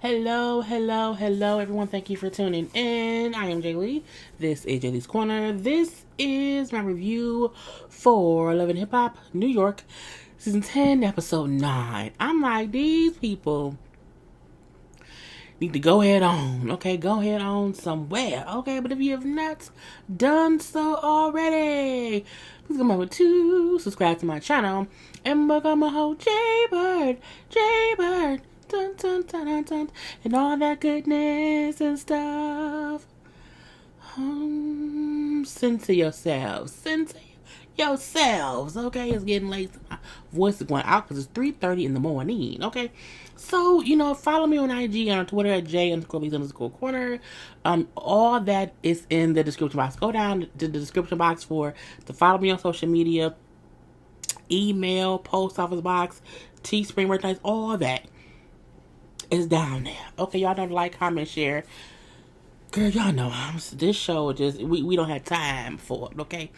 Hello, everyone. Thank you for tuning in. I am JayLee. This is JLeesCorner. This is my review for Love and Hip Hop New York, Season 10, Episode 9. I'm like, these people need to go head on, okay? Go head on somewhere, okay? But if you have not done so already, please come over to subscribe to my channel and become a whole JayBird. Dun, dun, dun, dun, dun, and all that goodness and stuff. Send to yourselves. Okay? It's getting late. My voice is going out because it's 3:30 in the morning, okay? So, follow me on IG and on Twitter at J_Lees_Corner. All that is in the description box. Go down to the description box to follow me on social media, email, post office box, Teespring merchandise, all that is down there. Okay, y'all don't like, comment, share. Girl, y'all know this show just we don't have time for it, okay?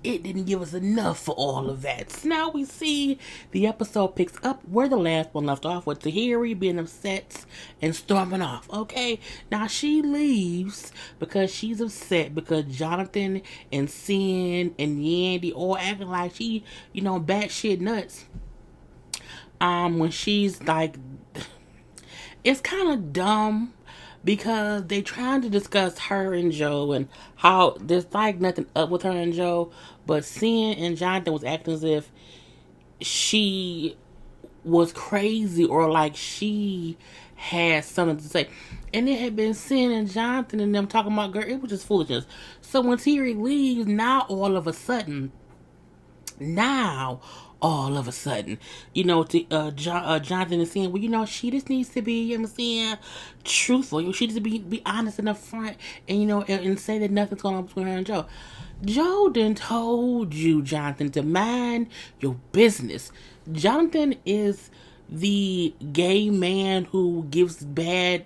It didn't give us enough for all of that. So now we see the episode picks up where the last one left off with Tahiri being upset and storming off, okay? Now she leaves because she's upset because Jonathan and Sin and Yandy all acting like she, batshit nuts. When she's like, it's kind of dumb because they trying to discuss her and Joe and how there's like nothing up with her and Joe, but Sin and Jonathan was acting as if she was crazy or like she had something to say. And it had been Sin and Jonathan and them talking about, girl, it was just foolishness. So when Tahiri leaves, now all of a sudden, Jonathan is saying, well, she just needs to be, truthful. She needs to be honest and upfront and say that nothing's going on between her and Joe. Joe done told you, Jonathan, to mind your business. Jonathan is the gay man who gives a bad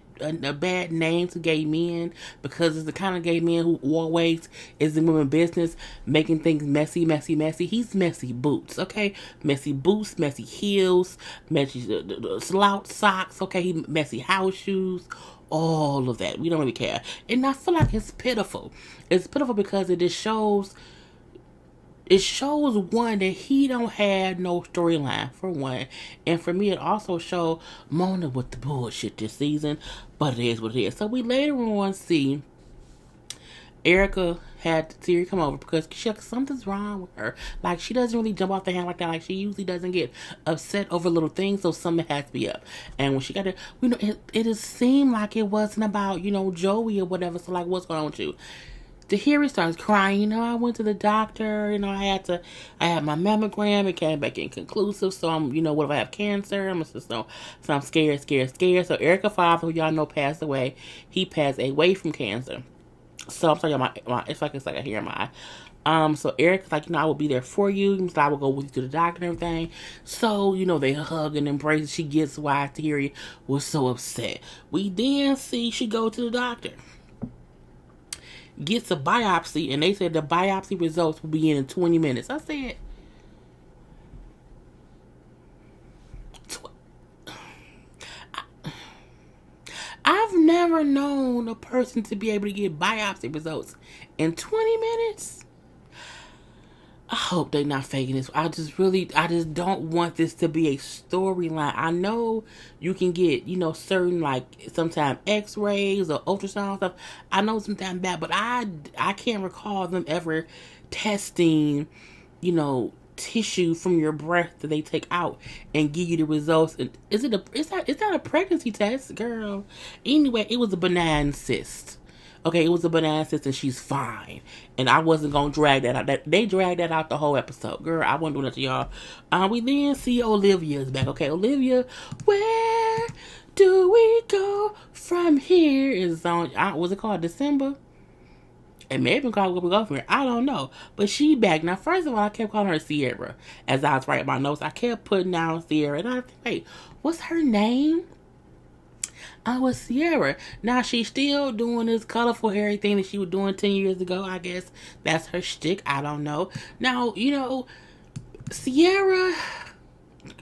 name to gay men because it's the kind of gay man who always is in women's business, making things messy. He's messy boots, okay? Messy boots, messy heels, messy slouch socks, okay? Messy house shoes, all of that. We don't really care. And I feel like it's pitiful. It's pitiful because it shows one that he don't have no storyline for one, and for me it also showed Mona with the bullshit this season, but it is what it is. So we later on see Erica had Tahiri come over because something's wrong with her. Like, she doesn't really jump off the hand like that. Like, she usually doesn't get upset over little things, so something has to be up. And when she got it, it just seemed like it wasn't about, Joey or whatever. So, like, what's going on with you? Tahiri starts crying. I went to the doctor. I had my mammogram. It came back inconclusive. So I'm, what if I have cancer? So I'm scared. So Erica's father, who y'all know passed away, he passed away from cancer. So I'm sorry, it's like I hear my eye. So Eric's like, I will be there for you. So I will go with you to the doctor and everything. So, they hug and embrace. She gets why Tahiri was so upset. We then see she go to the doctor, gets a biopsy, and they said the biopsy results will be in 20 minutes. I said, I've never known a person to be able to get biopsy results in 20 minutes. I hope they're not faking this. I just don't want this to be a storyline. I know you can get, certain, like, sometimes x-rays or ultrasound stuff. I know sometimes that, but I can't recall them ever testing, tissue from your breast that they take out and give you the results. And is that a pregnancy test, girl? Anyway, it was a benign cyst. Okay, it was a benign cyst and she's fine. And I wasn't gonna drag that out. They dragged that out the whole episode. Girl, I wasn't doing that to y'all. We then see Olivia's back. Okay, Olivia, where do we go from here? Is on, was it called December? It may have been called Where We Go From Here. I don't know. But she back. Now, first of all, I kept calling her Sierra. As I was writing my notes, I kept putting down Sierra. And I think, wait, what's her name? I was Sierra. Now, she's still doing this colorful hairy thing that she was doing 10 years ago. I guess that's her shtick. I don't know. Now, Sierra.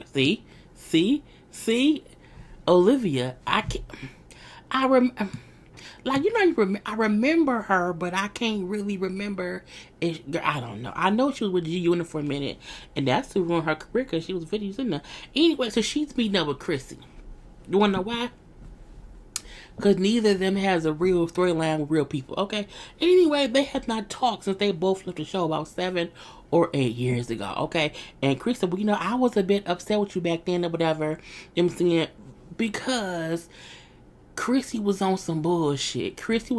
See? Olivia, I can't. I like, I remember her, but I can't really remember. I don't know. I know she was with G Unit for a minute, and that's who ruined her career because she was videos in there. Anyway, so she's meeting up with Chrissy. You wanna know why? Because neither of them has a real storyline with real people. Okay. Anyway, they have not talked since they both left the show about 7 or 8 years ago. Okay. And Chris said, well, I was a bit upset with you back then or whatever. I'm saying, because Chrissy was on some bullshit. Beefing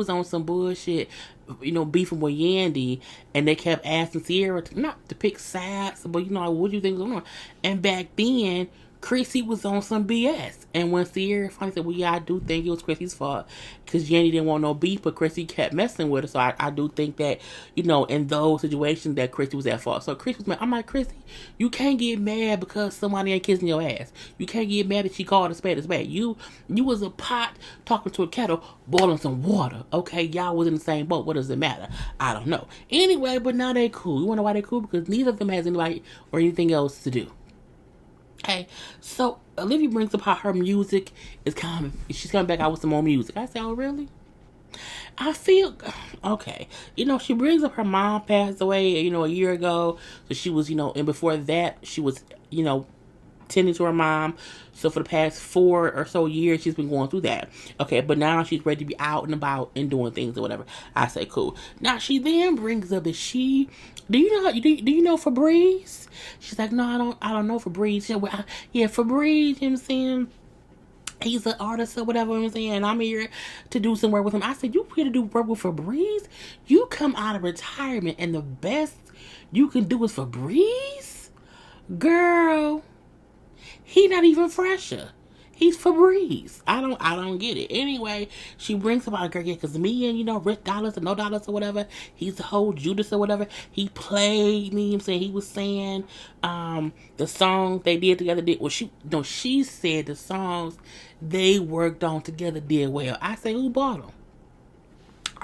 with Yandy, and they kept asking Sierra not to pick sides, but what do you think is going on? And back then, Chrissy was on some BS. And when Sierra finally said, well, yeah, I do think it was Chrissy's fault, because Yandy didn't want no beef, but Chrissy kept messing with her. So I do think that, in those situations that Chrissy was at fault. So Chrissy was mad. I'm like, Chrissy, you can't get mad because somebody ain't kissing your ass. You can't get mad that she called a spade a spade. You was a pot talking to a kettle, boiling some water. Okay, y'all was in the same boat. What does it matter? I don't know. Anyway, but now they cool. You wanna know why they cool? Because neither of them has anybody or anything else to do. Okay, so Olivia brings up how her music is she's coming back out with some more music. I say, oh, really? I feel, okay. She brings up her mom passed away, a year ago. So she was, and before that, she was, tending to her mom. So for the past 4 or so years, she's been going through that. Okay, but now she's ready to be out and about and doing things or whatever. I say, cool. Now she then brings up that do you know Febreze? She's like, no, I don't know Febreze. Yeah, Febreze, you know what I'm saying? He's an artist or whatever, I'm saying. I'm here to do some work with him. I said, you here to do work with Febreze? You come out of retirement and the best you can do is Febreze? Girl, he not even fresher. He's Febreze. I don't get it. Anyway, she brings about a girl, yeah, because me and, Rich Dollars and No Dollars or whatever, he's the whole Judas or whatever. He played me, I'm saying, he was saying, the song they did together she said the songs they worked on together did well. I say, who bought them?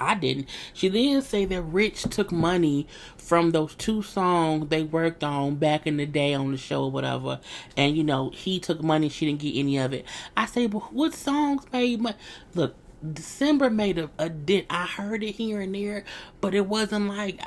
I didn't. She then said that Rich took money from those 2 songs they worked on back in the day on the show or whatever. And, he took money. She didn't get any of it. I say, but what songs made money? Look, December made a dent. I heard it here and there, but it wasn't like,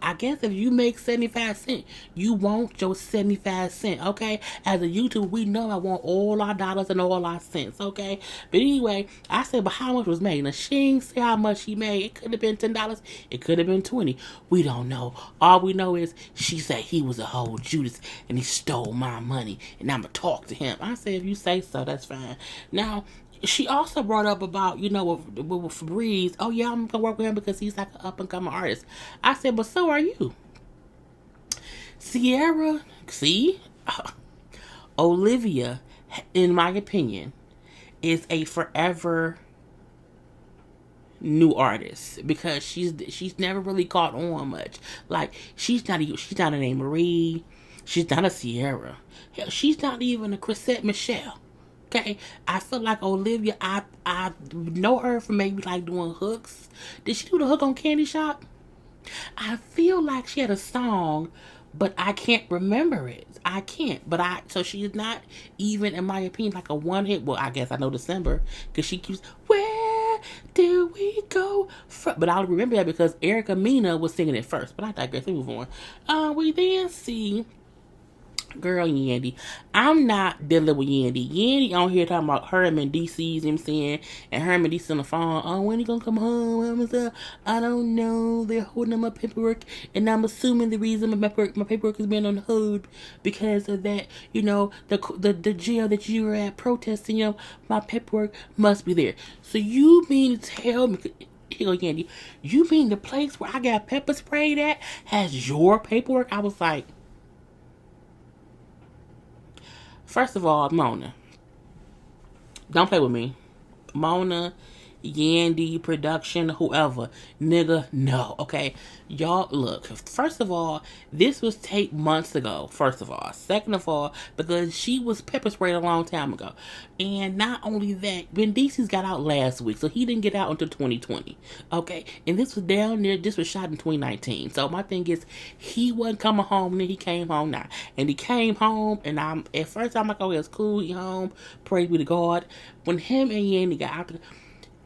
I guess if you make 75 cents, you want your 75 cents, okay? As a YouTuber, we know I want all our dollars and all our cents, okay? But anyway, I said, but how much was made? Now, she ain't say how much she made. It could have been $10. It could have been 20. We don't know. All we know is she said he was a whole Judas and he stole my money, and I'm going to talk to him. I said, if you say so, that's fine. Now, she also brought up about, with Febreze. Oh, yeah, I'm going to work with him because he's like an up-and-coming artist. I said, but so are you. Sierra, Olivia, in my opinion, is a forever new artist because she's never really caught on much. Like, she's not a Anne Marie. She's not a Sierra. Hell, she's not even a Chrisette Michelle. Okay, I feel like Olivia, I know her from maybe like doing hooks. Did she do the hook on Candy Shop? I feel like she had a song, but I can't remember it. I can't. So she's not even, in my opinion, like a one hit. Well, I guess I know December because she keeps, where do we go from? But I'll remember that because Erica Mena was singing it first. But I digress. Let's move on. We then see girl Yandy. I'm not dealing with Yandy. Yandy on here talking about Herman DC's, you know what I'm saying? And Herman DC's on the phone. Oh, when he gonna come home? I don't know. They're holding my paperwork. And I'm assuming the reason my paperwork has been on hold because of that, the jail that you were at protesting, my paperwork must be there. So you mean to tell me, here go Yandy, you mean the place where I got pepper sprayed at has your paperwork? I was like, first of all, Mona, don't play with me. Mona, Yandy, production, whoever, nigga, no, okay? Y'all, look, first of all, this was taped months ago, first of all. Second of all, because she was pepper sprayed a long time ago. And not only that, Ben DC's got out last week, so he didn't get out until 2020, okay? And this was down there, this was shot in 2019. So my thing is, he wasn't coming home, and then he came home now. And he came home, and at first I'm like, oh, it's cool, he home, praise be to God. When him and Yandy got out,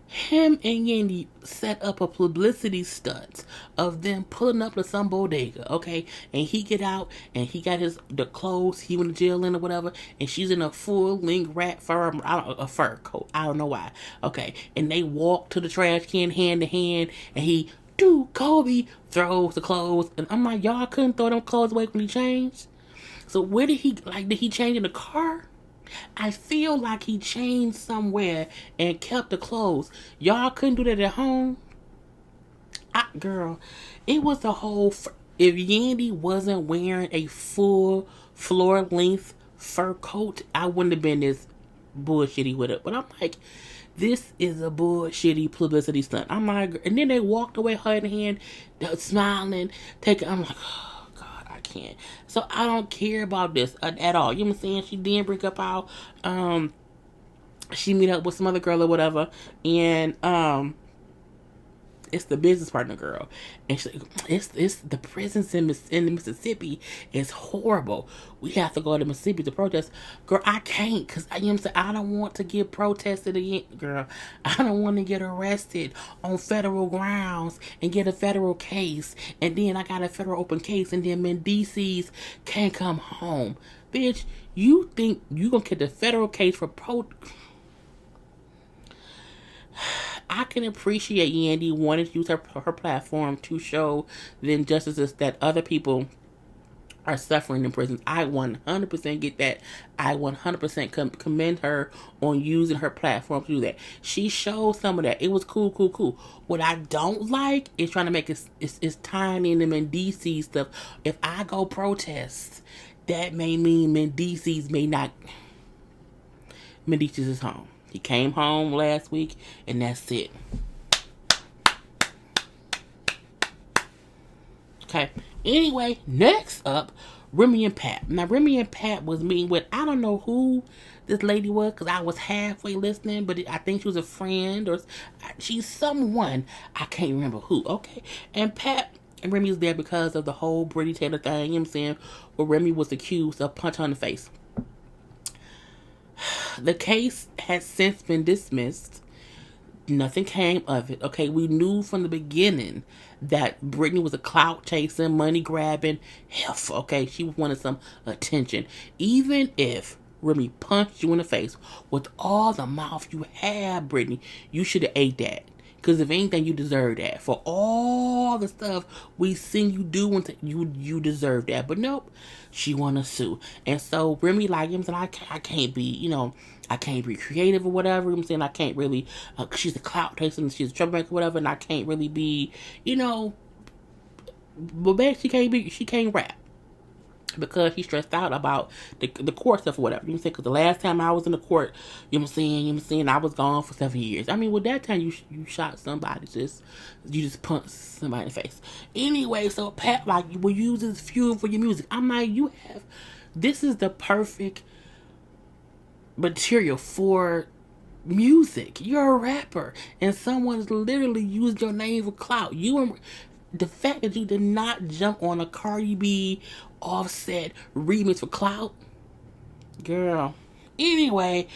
Him and Yandy set up a publicity stunt of them pulling up to some bodega, okay? And he get out and he got the clothes he went to jail in or whatever, and she's in a full length rat fur, a fur coat. I don't know why. Okay, and they walk to the trash can hand to hand, and he Kobe throws the clothes, and I'm like, y'all couldn't throw them clothes away when he changed. So where did he did he change in the car? I feel like he changed somewhere and kept the clothes. Y'all couldn't do that at home? Girl, it was the whole... If Yandy wasn't wearing a full floor-length fur coat, I wouldn't have been this bullshitty with it. But I'm like, this is a bullshitty publicity stunt. I'm like... And then they walked away hand in hand, smiling, taking... I'm like... Can't. So I don't care about this at all. You know what I'm saying? She didn't bring up how she meet up with some other girl or whatever, and it's the business partner girl, and it's the prisons in Mississippi is horrible. We have to go to Mississippi to protest. Girl, I can't, because you know what I'm saying, I don't want to get protested again. Girl, I don't want to get arrested on federal grounds and get a federal case, and then I got a federal open case, and then DC's can't come home. Bitch, you think you gonna get the federal case for I can appreciate Yandy wanting to use her platform to show the injustices that other people are suffering in prison. I 100% get that. I 100% commend her on using her platform to do that. She showed some of that. It was cool. What I don't like is trying to make it's tying in them in DC stuff. If I go protest, that may mean Mendices may not... Mendices is home. He came home last week, and that's it. Okay. Anyway, next up, Remy and Pat. Now, Remy and Pat was meeting with, I don't know who this lady was, because I was halfway listening, but I think she was a friend, or she's someone. I can't remember who. Okay. And Pat and Remy was there because of the whole Brittany Taylor thing, you know what I'm saying, where Remy was accused of punch her in the face. The case has since been dismissed. Nothing came of it. Okay, we knew from the beginning that Brittany was a clout chasing, money grabbing heifer. Okay, she wanted some attention. Even if Remy punched you in the face with all the mouth you had, Brittany, you should have ate that. Because if anything, you deserve that. For all the stuff we seen you do, you deserve that. But nope, she want to sue. And so Remy, like, you know, I can't be, you know, I can't be creative or whatever. I'm saying I can't really, she's a clout chaser and she's a troublemaker or whatever, and I can't really be, you know, but basically she can't rap. Because he's stressed out about the court stuff or whatever. You know what I'm saying? Because the last time I was in the court, you know what I'm saying, I was gone for 7 years. I mean, well, that time you shot somebody, you just punched somebody in the face. Anyway, so Pat, like, you will use this fuel for your music. I'm like, this is the perfect material for music. You're a rapper, and someone's literally used your name for clout. The fact that you did not jump on a Cardi B Offset remix for clout, girl. Anyway,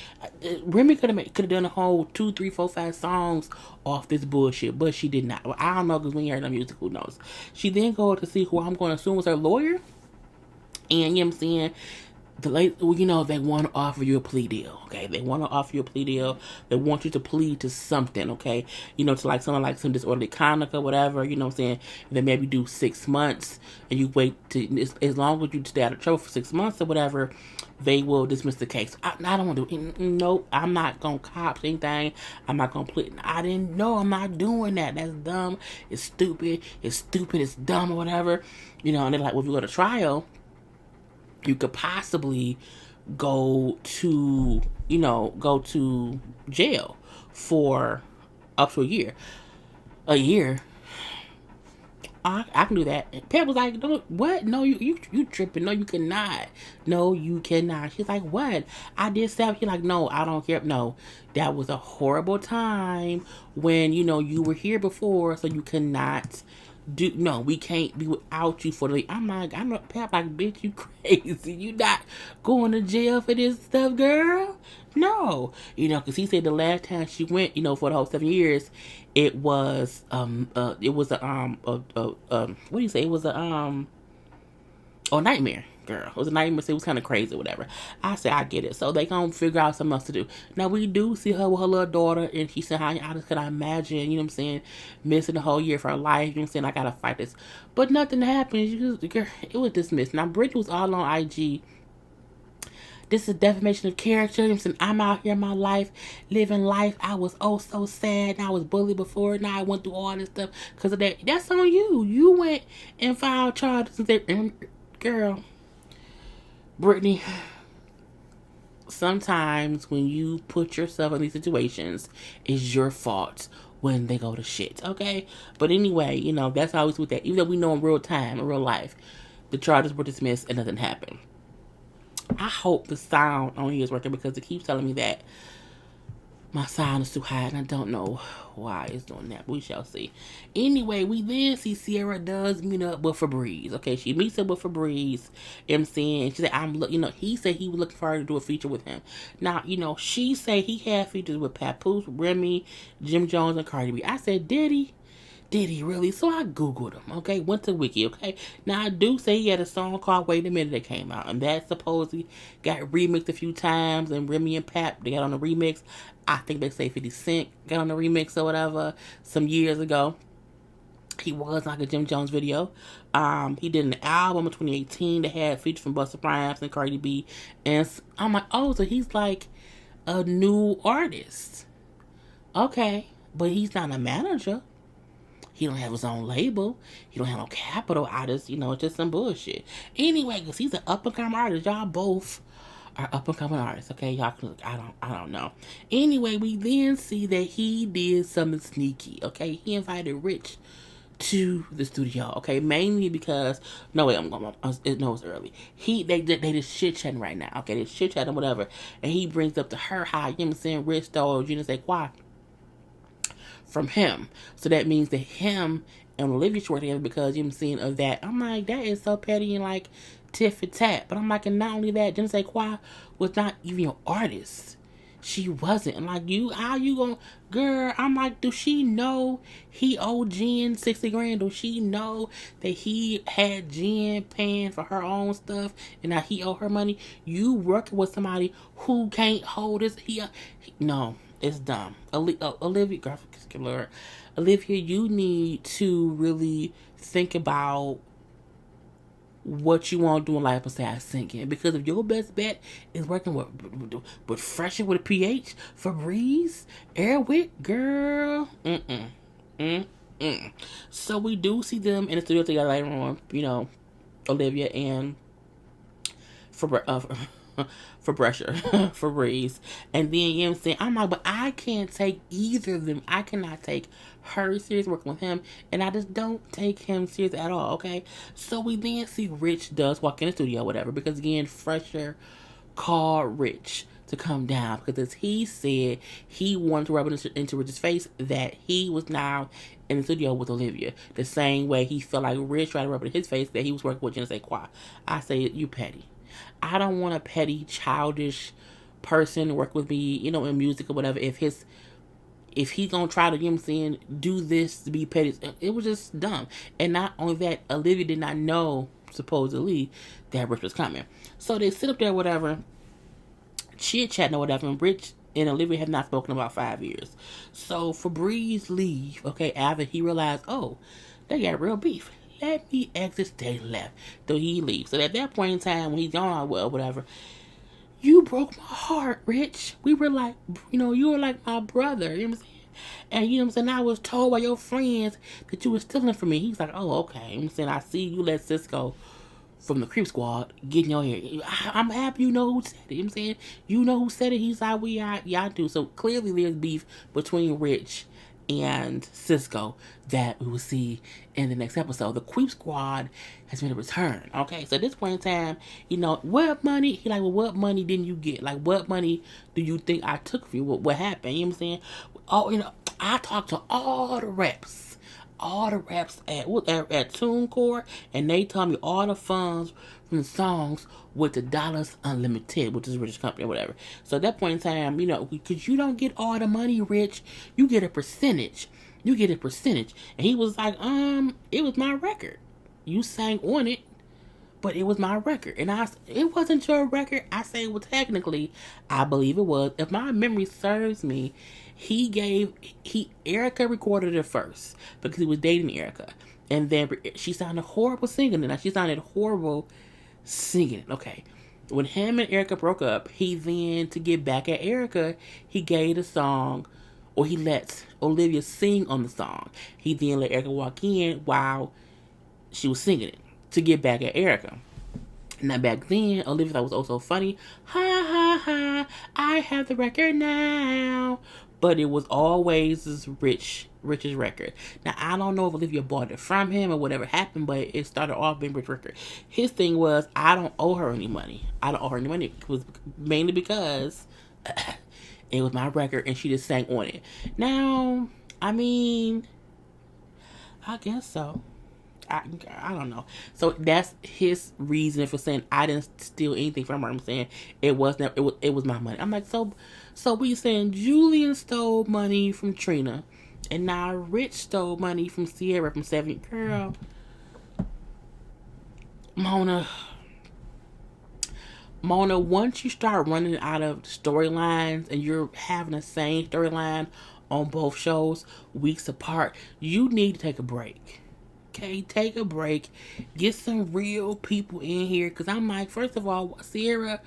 Remy could have done a whole 2, 3, 4, 5 songs off this bullshit, but she did not. Well, I don't know, because when you heard the music, who knows? She then go to see who I'm going to assume was her lawyer, and you know what I'm saying, you know, they want to offer you a plea deal, okay? They want to offer you a plea deal. They want you to plead to something, okay? You know, to like something like some disorderly conduct or whatever, you know what I'm saying? And they maybe do 6 months, and you wait as long as you stay out of trouble for 6 months or whatever, they will dismiss the case. I don't want to do it. Nope, I'm not going to cop anything. I'm not going to plead. I didn't know. I'm not doing that. That's dumb. It's stupid. It's dumb or whatever. You know, and they're like, well, if you go to trial, you could possibly go to jail for up to a year. A year? I can do that. And Pep was like, no, what? No, you tripping. No, you cannot. No, you cannot. She's like, what? I did stuff. He's like, no, I don't care. No, that was a horrible time when, you know, you were here before, so you cannot We can't be without you for the week. I'm not Pap like, bitch, you crazy. You not going to jail for this stuff, girl. No. Because he said the last time she went, for the whole 7 years, it was what do you say? It was a nightmare, girl. It was a nightmare, so it was kind of crazy or whatever. I said, I get it. So they gonna figure out something else to do. Now, we do see her with her little daughter, and she said, I just could imagine, missing the whole year of her life. I gotta fight this. But nothing happened. Girl, it was dismissed. Now, Bridget was all on IG. This is defamation of character. I'm out here in my life, living life. I was so sad. I was bullied before. Now I went through all this stuff because of that. That's on you. You went and filed charges. Girl, Brittany, sometimes when you put yourself in these situations, it's your fault when they go to shit, okay? But anyway, that's always with that. Even though we know in real time, in real life, the charges were dismissed and nothing happened. I hope the sound on here is working because it keeps telling me that my sound is too high and I don't know why it's doing that. But we shall see. Anyway, we then see Sierra does meet up with Febreze. Okay, she meets up with Febreze. She said, he said he was looking for her to do a feature with him. Now, she said he had features with Papoose, Remy, Jim Jones, and Cardi B. I said, did he? Did he really? So I Googled him, okay? Went to Wiki, okay? Now, I do say he had a song called Wait a Minute that came out. And that supposedly got remixed a few times. And Remy and Pap, they got on the remix. I think they say 50 Cent got on the remix or whatever some years ago. He was like a Jim Jones video. He did an album in 2018 that had features from Busta Rhymes and Cardi B. And I'm like, oh, so he's like a new artist. Okay. But he's not a manager. He don't have his own label. He don't have no capital artists. Just some bullshit. Anyway, because he's an up-and-coming artist. Y'all both are up-and-coming artists, okay? Y'all can, I don't know. Anyway, we then see that he did something sneaky, okay? He invited Rich to the studio, okay? Mainly because, it's early. They just chit-chatting right now, okay? They chit-chatting, whatever. And he brings up to her how, Rich stole Je ne sais quoi from him. So that means that him and Olivia short together because of that. I'm like, that is so petty and like tit for tat. But I'm like, and not only that, Je ne sais quoi was not even your artist. She wasn't. And like, how you gonna, girl, I'm like, do she know he owed Jen 60 grand? Do she know that he had Jen paying for her own stuff and now he owe her money? You working with somebody who can't hold his, no. It's dumb. Olivia, you need to really think about what you want to do in life besides singing. Because if your best bet is working with Fresher with a PH, Febreze, Airwick, girl, So we do see them in the studio together later on, Olivia and Febreze. And then, I'm like, but I can't take either of them. I cannot take her serious working with him, and I just don't take him serious at all, okay? So we then see Rich does walk in the studio, whatever, because again, Fresher called Rich to come down because as he said, he wanted to rub it into Rich's face that he was now in the studio with Olivia. The same way he felt like Rich tried to rub it in his face that he was working with Je ne sais quoi. I say, you petty. I don't want a petty, childish person to work with me, in music or whatever. If he gonna try to, do this to be petty, it was just dumb. And not only that, Olivia did not know, supposedly, that Rich was coming. So they sit up there, whatever, chit-chatting or whatever, and Rich and Olivia have not spoken about 5 years. So Febreze leave, okay, after he realized, oh, they got real beef. Let me exit stage left. So he leaves. So at that point in time, when he's gone, well, whatever, you broke my heart, Rich. We were like, you were like my brother. You know what I'm saying? And I was told by your friends that you were stealing from me. He's like, oh, okay. I see you let Cisco from the Creep Squad get in your ear. I'm happy you know who said it. You know what I'm saying? You know who said it. He's like, y'all do. So clearly there's beef between Rich and Cisco that we will see in the next episode. The Creep Squad has made a return. Okay, so at this point in time, what money? He like, well, what money didn't you get? Like, what money do you think I took from you? What happened? You know what I'm saying? Oh, I talked to all the reps. all the raps at TuneCore, and they told me all the funds from the songs with the Dollars Unlimited, which is Rich's company or whatever. So at that point in time, because you don't get all the money, Rich, you get a percentage. You get a percentage. And he was like, it was my record. You sang on it, but it was my record. And it wasn't your record. I say, well, technically, I believe it was. If my memory serves me, Erica recorded it first because he was dating Erica. And then she sounded horrible singing it. Now, she sounded horrible singing it. Okay. When him and Erica broke up, he then, to get back at Erica, he gave the song, or he let Olivia sing on the song. He then let Erica walk in while she was singing it to get back at Erica. Now back then, Olivia thought it was oh so funny. Ha ha ha, I have the record now. But it was always Rich's record. Now I don't know if Olivia bought it from him or whatever happened, but it started off being Rich's record. His thing was, I don't owe her any money. It was mainly because it was my record and she just sang on it. Now, I mean, I guess so. I don't know. So that's his reason for saying I didn't steal anything from her. I'm saying it was my money. I'm like, so we saying Julian stole money from Trina, and now Rich stole money from Sierra from 7 Girl. Mona, once you start running out of storylines and you're having the same storyline on both shows weeks apart, you need to take a break. Okay, take a break. Get some real people in here. Because I'm like, first of all, Sierra,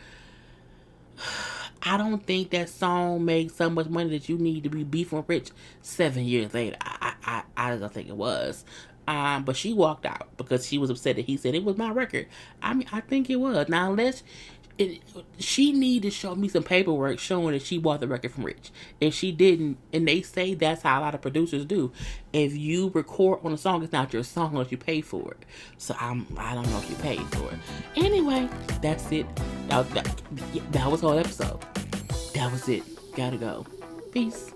I don't think that song makes so much money that you need to be beefing with Rich 7 years later. I don't think it was. But she walked out because she was upset that he said it was my record. I mean, I think it was. Now, she need to show me some paperwork showing that she bought the record from Rich. If she didn't, and they say that's how a lot of producers do. If you record on a song, it's not your song unless you pay for it. So I don't know if you paid for it. Anyway, that's it. That was the whole episode. That was it. Gotta go. Peace.